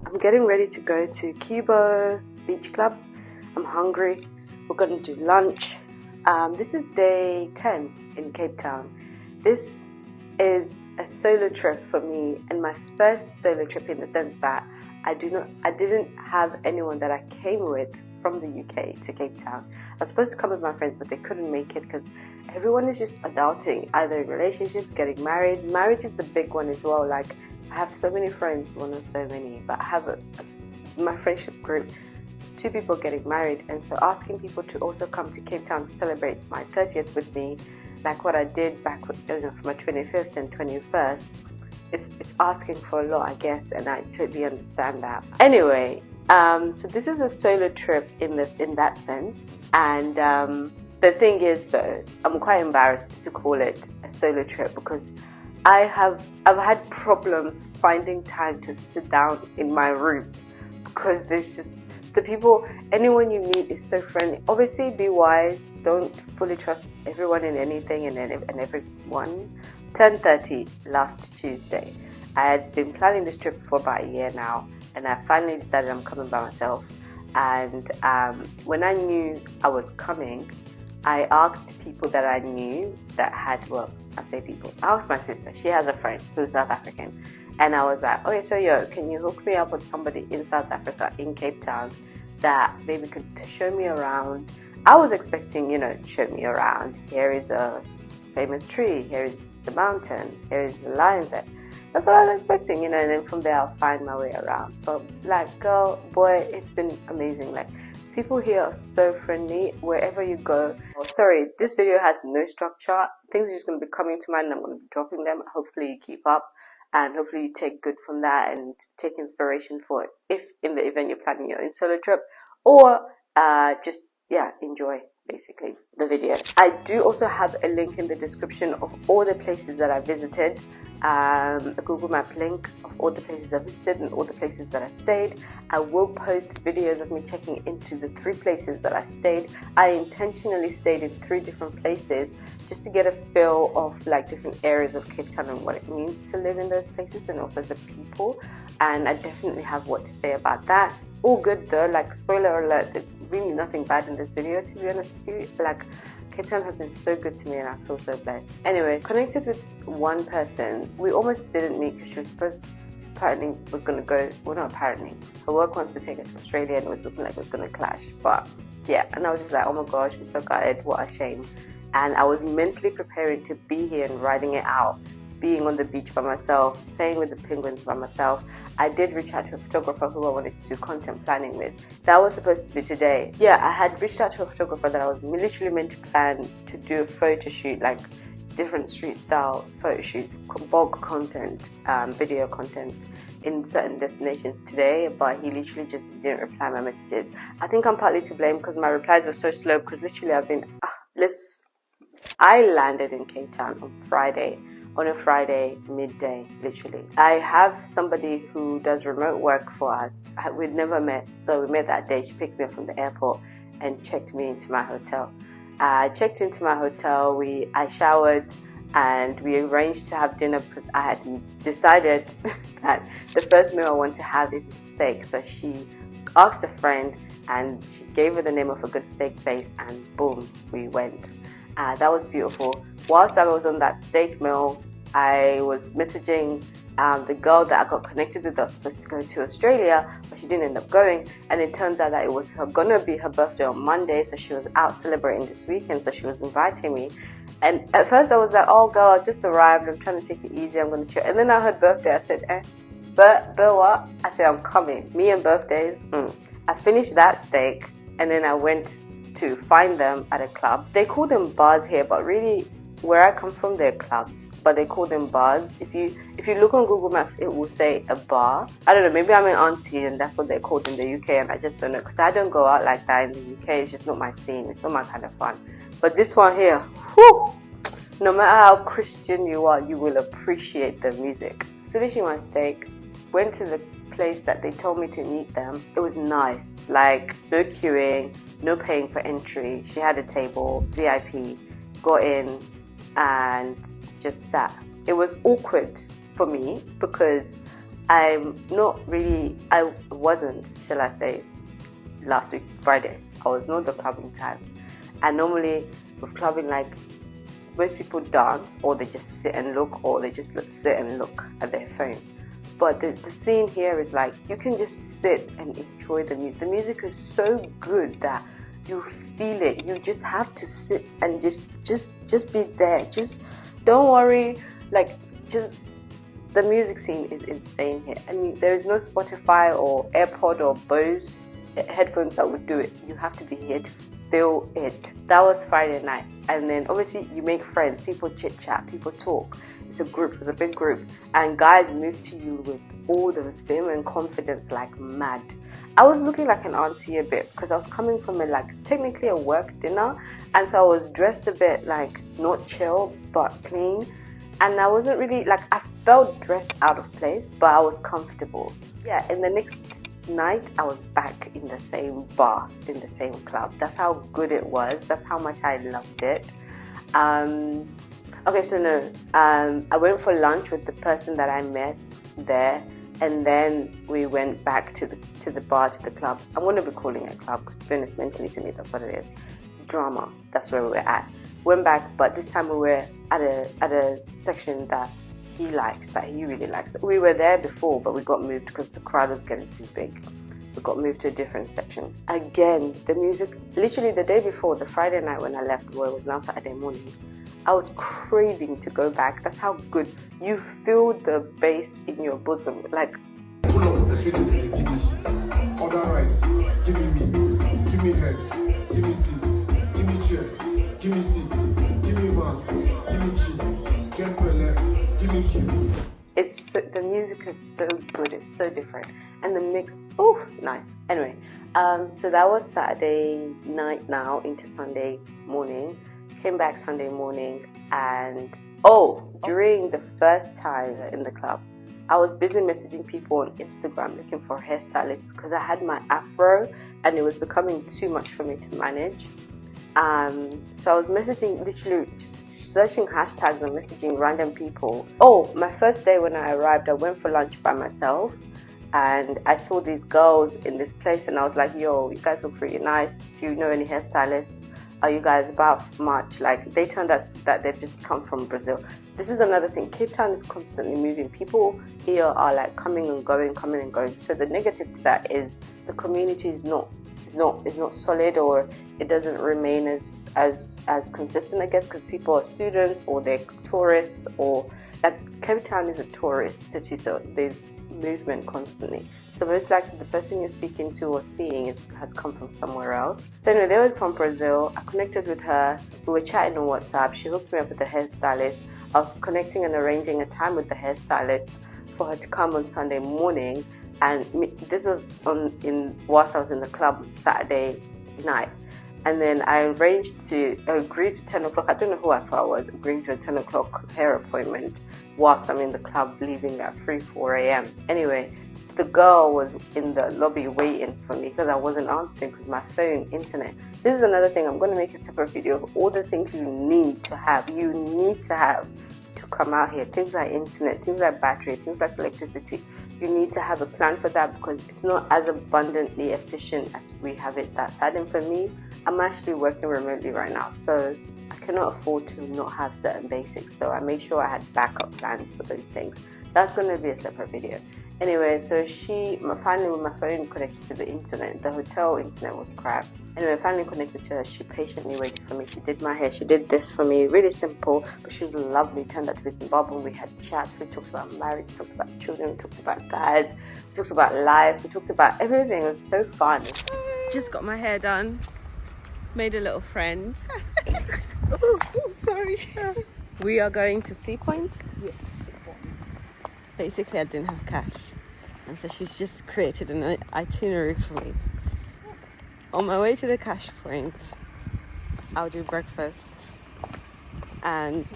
I'm getting ready to go to Cuba Beach Club. I'm hungry. We're going to do lunch. This is day 10 in Cape Town. This is a solo trip for me, and my first solo trip in the sense that I didn't have anyone that I came with from the UK to Cape Town. I was supposed to come with my friends, but they couldn't make it because everyone is just adulting, either in relationships, getting married. Marriage is the big one as well. Like, I have so many friends, well, not so many, but I have my friendship group, 2 people getting married, and so asking people to also come to Cape Town to celebrate my 30th with me, like what I did back for my 25th and 21st, it's asking for a lot, I guess, and I totally understand that. Anyway, so this is a solo trip in that sense, and the thing is though, I'm quite embarrassed to call it a solo trip because I've had problems finding time to sit down in my room because there's just anyone you meet is so friendly. Obviously, be wise. Don't fully trust everyone in anything and everyone. Turned 30 last Tuesday. I had been planning this trip for about a year now, and I finally decided I'm coming by myself. And when I knew I was coming, I asked people that I knew that had, well, I say people. I asked my sister. She has a friend who's South African. And I was like, okay, so can you hook me up with somebody in South Africa, in Cape Town, that maybe could show me around? I was expecting, show me around. Here is a famous tree. Here is the mountain. Here is the lion's head. That's what I was expecting, and then from there I'll find my way around. But like, girl, boy, it's been amazing. Like, people here are so friendly wherever you go. Oh, sorry, this video has no structure. Things are just going to be coming to mind and I'm going to be dropping them. Hopefully you keep up. And hopefully you take good from that and take inspiration for it if in the event you're planning your own solo trip, or just enjoy basically the video. I do also have a link in the description of all the places that I visited, a Google Map link of all the places I visited and all the places that I stayed. I will post videos of me checking into the 3 places that I stayed. I intentionally stayed in 3 different places just to get a feel of like different areas of Cape Town and what it means to live in those places, and also the people, and I definitely have what to say about that. All good though, like, spoiler alert, there's really nothing bad in this video, to be honest with you. Like, Cape Town has been so good to me and I feel so blessed. Anyway, connected with one person. We almost didn't meet because she was apparently was going to go, well, not apparently, her work wants to take her to Australia and it was looking like it was going to clash. But yeah, and I was just like, oh my gosh, I'm so gutted, what a shame. And I was mentally preparing to be here and riding it out, being on the beach by myself, playing with the penguins by myself. I did reach out to a photographer who I wanted to do content planning with. That was supposed to be today. Yeah, I had reached out to a photographer that I was literally meant to plan to do a photo shoot, like different street style photo shoots, bulk content, video content in certain destinations today, but he literally just didn't reply my messages. I think I'm partly to blame because my replies were so slow, because literally I landed in Cape Town on a Friday midday, literally. I have somebody who does remote work for us. We'd never met, so we met that day. She picked me up from the airport and checked me into my hotel. I checked into my hotel, I showered, and we arranged to have dinner because I had decided that the first meal I want to have is a steak. So she asked a friend and she gave her the name of a good steak place, and boom, we went. That was beautiful. Whilst I was on that steak meal, I was messaging the girl that I got connected with that was supposed to go to Australia, but she didn't end up going. And it turns out that it was gonna be her birthday on Monday, so she was out celebrating this weekend, so she was inviting me. And at first I was like, oh girl, I just arrived, I'm trying to take it easy, I'm gonna chill. And then I heard birthday, I said, but what? I said, I'm coming. Me and birthdays. I finished that steak, and then I went to find them at a club. They call them bars here, but really where I come from, they're clubs, but they call them bars. If you look on Google Maps, it will say a bar. I don't know, maybe I'm an auntie and that's what they're called in the UK, and I just don't know, because I don't go out like that in the UK. It's just not my scene. It's not my kind of fun. But this one here, whew, no matter how Christian you are, you will appreciate the music. So finishing my steak, went to the place that they told me to meet them. It was nice, like no queuing, no paying for entry. She had a table, VIP, got in and just sat. It was awkward for me because I wasn't, shall I say, last week, Friday. I was not the clubbing type. And normally with clubbing, like, most people dance, or they just sit and look, or they just sit and look at their phone. But the scene here is like, you can just sit and enjoy the music. The music is so good that you feel it. You just have to sit and just be there. Just don't worry, like, just the music scene is insane here. I mean, there is no Spotify or AirPod or Bose headphones that would do it. You have to be here to feel it. That was Friday night. And then obviously you make friends, people chit chat, people talk. It's a big group. And guys move to you with all the vim and confidence like mad. I was looking like an auntie a bit because I was coming from technically a work dinner. And so I was dressed a bit like not chill, but clean. And I wasn't really, like, I felt dressed out of place, but I was comfortable. Yeah, in the next night, I was back in the same bar, in the same club. That's how good it was. That's how much I loved it. Okay, so no, I went for lunch with the person that I met there, and then we went back to the bar, to the club. I'm going to be calling it a club because, to be honest, mentally to me, that's what it is. Drama, that's where we were at. Went back, but this time we were at a section that he likes, that he really likes. We were there before, but we got moved because the crowd was getting too big. We got moved to a different section. Again, the music, literally the day before, the Friday night when I left, well, it was now Saturday morning, I was craving to go back. That's how good. You feel the bass in your bosom. Like, pull up the city, give me order rice, give me meat, give me head, give me teeth, give me chair, give me seat, give me mouth, give me cheeks, get pellet, give me keys. The music is so good, it's so different. And the mix, oh, nice. Anyway, so that was Saturday night now into Sunday morning. Came back Sunday morning, and during the first time in the club, I was busy messaging people on Instagram looking for hairstylists because I had my afro and it was becoming too much for me to manage. So I was messaging, literally just searching hashtags and messaging random people. My first day when I arrived, I went for lunch by myself and I saw these girls in this place and I was like, yo, you guys look pretty nice. Do you know any hairstylists? Are you guys about much? Like, they turned out that they've just come from Brazil. This is another thing. Cape Town is constantly moving. People here are like coming and going. So the negative to that is the community is not solid, or it doesn't remain as consistent, I guess, because people are students or they're tourists, or like Cape Town is a tourist city, so there's movement constantly. So most likely the person you're speaking to or seeing has come from somewhere else. So anyway, they were from Brazil. I connected with her. We were chatting on WhatsApp. She hooked me up with the hairstylist. I was connecting and arranging a time with the hairstylist for her to come on Sunday morning. And this was whilst I was in the club Saturday night. And then I agreed to 10 o'clock. I don't know who I thought I was, agreeing to a 10 o'clock hair appointment whilst I'm in the club, leaving at 4 a.m. Anyway, the girl was in the lobby waiting for me because I wasn't answering because my phone, internet. This is another thing. I'm going to make a separate video of all the things you need to have. You need to have to come out here. Things like internet, things like battery, things like electricity. You need to have a plan for that because it's not as abundantly efficient as we have it that side. And for me, I'm actually working remotely right now, so I cannot afford to not have certain basics. So I made sure I had backup plans for those things. That's going to be a separate video. Anyway, so finally with my phone connected to the internet, the hotel internet was crap. Anyway, finally connected to her. She patiently waited for me. She did my hair. She did this for me. Really simple, but she was lovely. Turned out to be Zimbabwean. We had chats. We talked about marriage. We talked about children. We talked about guys. We talked about life. We talked about everything. It was so fun. Just got my hair done. Made a little friend. Oh, sorry. We are going to Sea Point. Yes, Sea Point. Basically, I didn't have cash, and so she's just created an itinerary for me. On my way to the cash point, I'll do breakfast and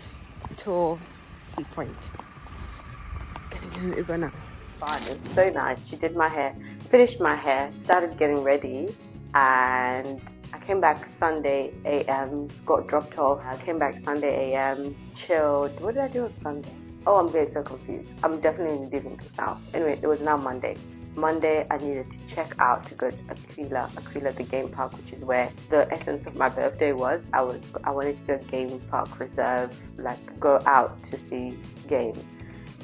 tour Sea Point. Getting an Uber now. Fun. It was so nice. She did my hair, finished my hair, started getting ready, and I came back Sunday AMs, got dropped off. I came back Sunday AMs, chilled. What did I do on Sunday? Oh, I'm getting so confused. I'm definitely leaving this now. Anyway, it was now Monday. Monday, I needed to check out to go to Aquila, the game park, which is where the essence of my birthday was. I wanted to do a game park reserve, like go out to see game.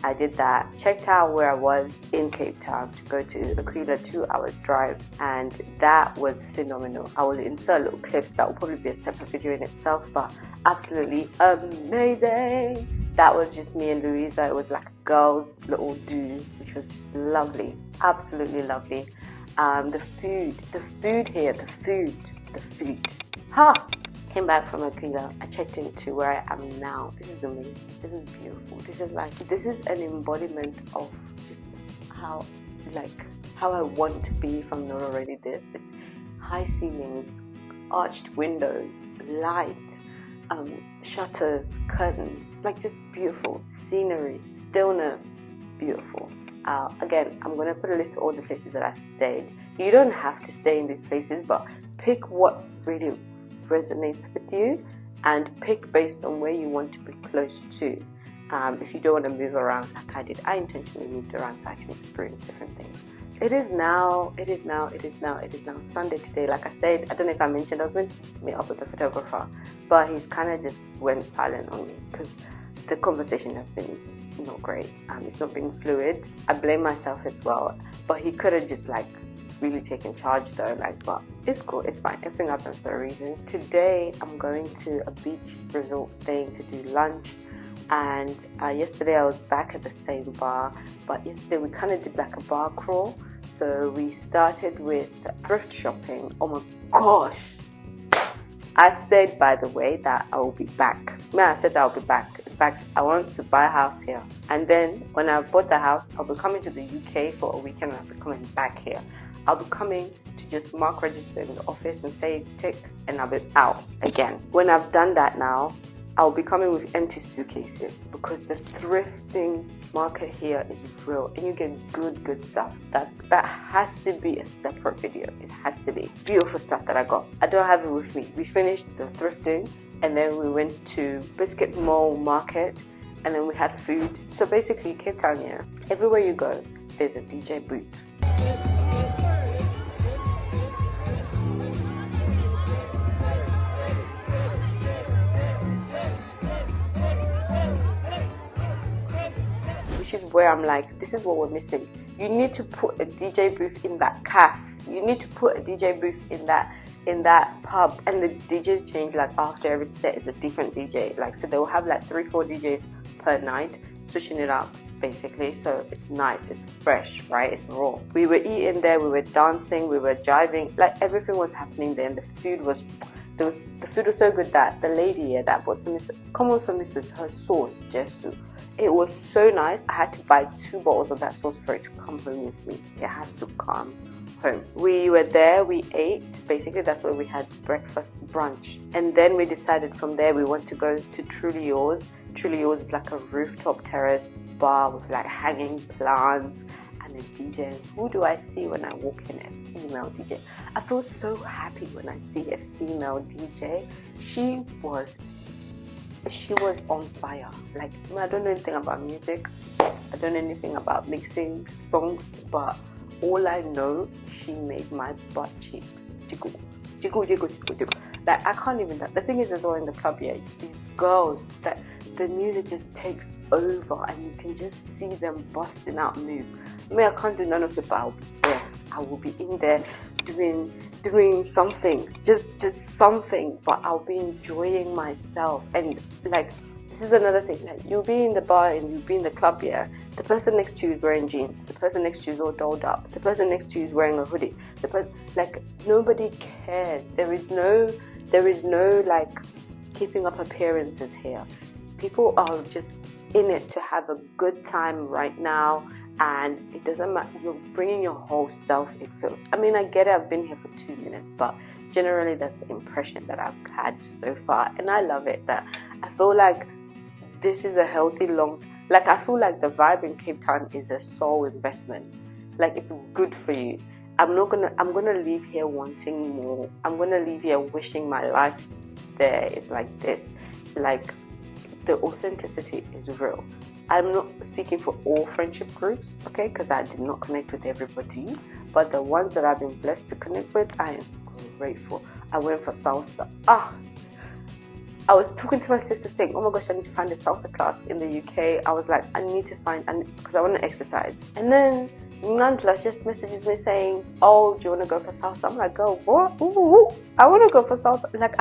I did that, checked out where I was in Cape Town to go to Aquila, 2 hours drive, and that was phenomenal. I will insert little clips that will probably be a separate video in itself, but absolutely amazing. That was just me and Louisa. It was like a girls' little do, which was just lovely, absolutely lovely. The food here, the food. Ha! Came back from Aquila. I checked into where I am now. This is amazing. This is beautiful. This is an embodiment of just how I want to be if I'm not already this. High ceilings, arched windows, light, shutters, curtains, like just beautiful scenery, stillness, beautiful. Again, I'm going to put a list of all the places that I stayed. You don't have to stay in these places, but pick what really resonates with you and pick based on where you want to be close to. If you don't want to move around like I did, I intentionally moved around so I can experience different things. It is now Sunday today. Like I said, I don't know if I mentioned, I was meant to meet up with a photographer, but he's kind of just went silent on me because the conversation has been not great. It's not being fluid. I blame myself as well, but he could have just really taken charge though, but it's cool, it's fine. Everything happens for a reason. Today I'm going to a beach resort thing to do lunch, and yesterday I was back at the same bar, but yesterday we kind of did like a bar crawl. So we started with thrift shopping. Oh my gosh, I said, by the way, that I will be back. I said I'll be back. In fact, I want to buy a house here, and then when I bought the house, I'll be coming to the UK for a weekend and I'll be coming back here. I'll be coming to just mark register in the office and say tick, and I'll be out again. When I've done that now, I'll be coming with empty suitcases because the thrifting market here is real and you get good stuff. That has to be a separate video. It has to be. Beautiful stuff that I got. I don't have it with me. We finished the thrifting and then we went to Biscuit Mall Market and then we had food. So basically, Cape Town here, everywhere you go, there's a DJ booth. Which is where I'm like, this is what we're missing. You need to put a DJ booth in that cafe. You need to put a DJ booth in that pub, and the DJs change after every set is a different DJ. So they'll have 3-4 DJs per night, switching it up basically. So it's nice, it's fresh, right? It's raw. We were eating there, we were dancing, we were jiving, everything was happening there, and the food was so good that the lady that bought some her sauce, Jesu. It was so nice. I had to buy 2 bottles of that sauce for it to come home with me. It has to come home. We were there, we ate. Basically, that's where we had breakfast, brunch. And then we decided from there we want to go to Truly Yours. Truly Yours is like a rooftop terrace bar with hanging plants and a DJ. Who do I see when I walk in? A female DJ. I feel so happy when I see a female DJ. She was on fire. I don't know anything about music. I don't know anything about mixing songs, but all I know, she made my butt cheeks jiggle, jiggle, jiggle, jiggle, jiggle. I can't even. The thing is, as well in the club here, these girls that the music just takes over, and you can just see them busting out moves. I can't do none of it, but I'll be there. I will be in there doing something, just something, but I'll be enjoying myself. And this is another thing, you'll be in the bar and you'll be in the club here, the person next to you is wearing jeans, the person next to you is all dolled up, the person next to you is wearing a hoodie, the person, nobody cares. There is no keeping up appearances here. People are just in it to have a good time right now. And it doesn't matter, you're bringing your whole self, it feels. I get it, I've been here for 2 minutes, but generally that's the impression that I've had so far. And I love it, that I feel like this is a healthy I feel like the vibe in Cape Town is a soul investment. It's good for you. I'm gonna leave here wanting more. I'm gonna leave here wishing my life there is like this. The authenticity is real. I'm not speaking for all friendship groups, okay, because I did not connect with everybody, but the ones that I've been blessed to connect with, I am grateful. I went for salsa. I was talking to my sister saying, oh my gosh, I need to find a salsa class in the UK. I was like, I need to find, because I want to exercise. And then Nandla just messages me saying, oh, do you want to go for salsa? I'm like, go, what? Ooh, I want to go for salsa. Like,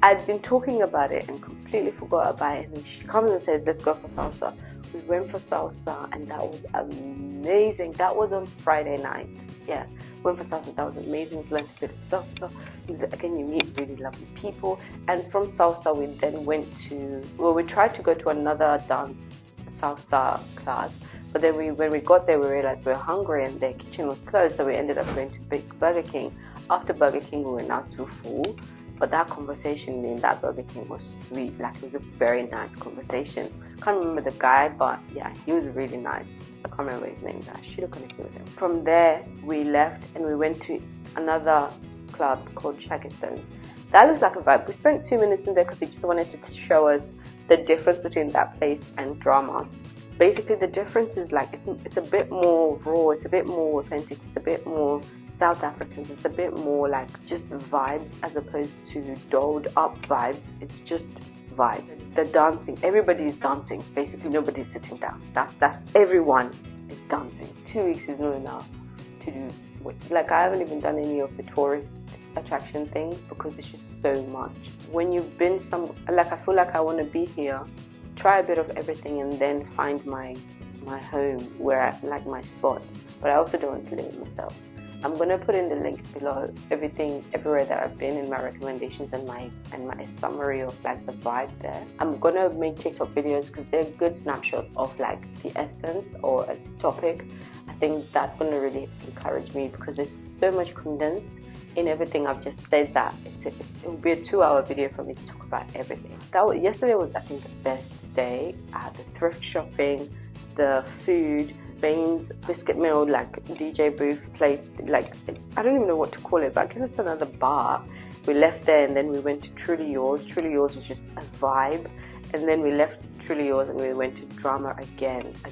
I'd been talking about it and completely forgot about it. And then she comes and says, let's go for salsa. We went for salsa and that was amazing. That was on Friday night. Yeah, went for salsa. That was amazing. Learned a bit of salsa. Again, you meet really lovely people. And from salsa, we then went to, well, we tried to go to another dance salsa class. But then when we got there, we realized we were hungry and their kitchen was closed. So we ended up going to Burger King. After Burger King, we were now too full. But that conversation in that Burger King was sweet. Like, it was a very nice conversation. Can't remember the guy, but yeah, he was really nice. I can't remember his name, but I should have connected with him. From there, we left and we went to another club called Shaggy Stones. That looks like a vibe. We spent 2 minutes in there because he just wanted to show us the difference between that place and Drama. Basically, the difference is like it's a bit more raw, it's a bit more authentic, it's a bit more South Africans, it's a bit more like just vibes as opposed to dolled up vibes. It's just vibes. The dancing, everybody is dancing. Basically, nobody's sitting down. That's everyone is dancing. 2 weeks is not enough to do. Like, I haven't even done any of the tourist attraction things because it's just so much. When you've been I feel like I want to be here. Try a bit of everything and then find my home where I like my spot. But I also don't want to limit myself. I'm gonna put in the link below everywhere that I've been in my recommendations and my summary of like the vibe there. I'm gonna make TikTok videos because they're good snapshots of like the essence or a topic. I think that's gonna really encourage me because there's so much condensed in everything I've just said that it will be a 2-hour video for me to talk about everything. Yesterday was, I think, the best day. The thrift shopping, the food, Bane's biscuit mill, like DJ booth played, like, I don't even know what to call it, but I guess it's another bar. We left there and then we went to Truly Yours. Truly Yours was just a vibe. And then we left Truly Yours and we went to Drama again, a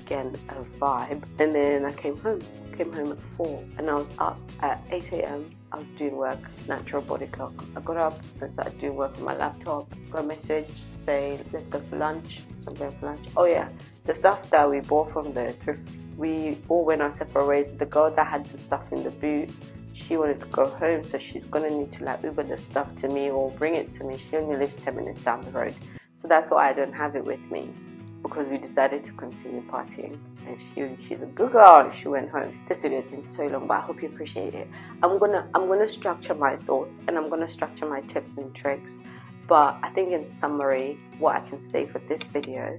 vibe. And then I came home at 4 and I was up at 8 a.m. I was doing work, natural body clock. I got up and started doing work on my laptop. Got a message to say, let's go for lunch. So I'm going for lunch. Oh yeah, the stuff that we bought from the thrift, we all went our separate ways. The girl that had the stuff in the boot, she wanted to go home, so she's gonna need to like Uber the stuff to me or bring it to me. She only lives 10 minutes down the road. So that's why I don't have it with me, because we decided to continue partying. And she's a good girl. She went home. This video has been so long, but I hope you appreciate it. I'm gonna structure my thoughts and I'm gonna structure my tips and tricks. But I think in summary, what I can say for this video,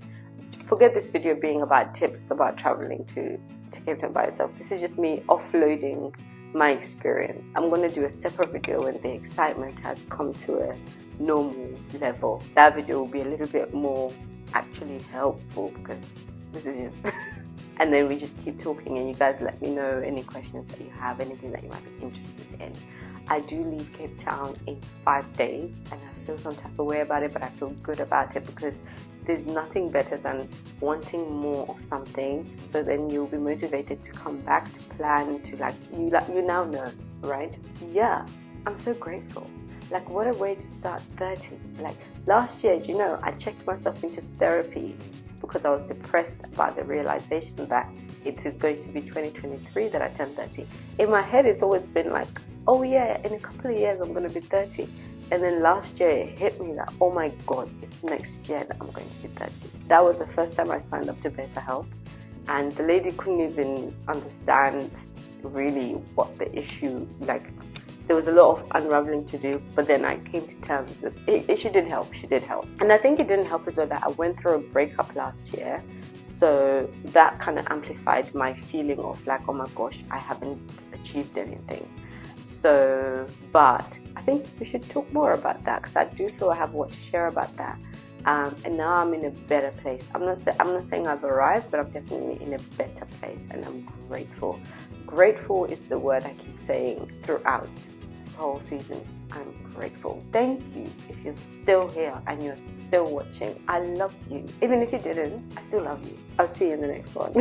forget this video being about tips about traveling to Cape Town by yourself. This is just me offloading my experience. I'm gonna do a separate video when the excitement has come to a normal level. That video will be a little bit more actually helpful because this is just and then we just keep talking and you guys let me know any questions that you have, anything that you might be interested in. I do leave Cape Town in 5 days and I feel some type of way about it, but I feel good about it because there's nothing better than wanting more of something, so then you'll be motivated to come back, to plan, to you now know, right? Yeah, I'm so grateful. Like, what a way to start 30. Like, last year, do you know, I checked myself into therapy because I was depressed about the realization that it is going to be 2023 that I turn 30. In my head, it's always been like, oh yeah, in a couple of years, I'm going to be 30. And then last year, it hit me that, oh my God, it's next year that I'm going to be 30. That was the first time I signed up to BetterHelp. And the lady couldn't even understand really what the issue, like, there was a lot of unraveling to do, but then I came to terms with it. She did help. And I think it didn't help as well that I went through a breakup last year. So that kind of amplified my feeling of like, oh my gosh, I haven't achieved anything. So, but I think we should talk more about that because I do feel I have what to share about that. And now I'm in a better place. I'm not saying I've arrived, but I'm definitely in a better place and I'm grateful. Grateful is the word I keep saying throughout this whole season. I'm grateful. Thank you if you're still here and you're still watching. I love you. Even if you didn't, I still love you. I'll see you in the next one.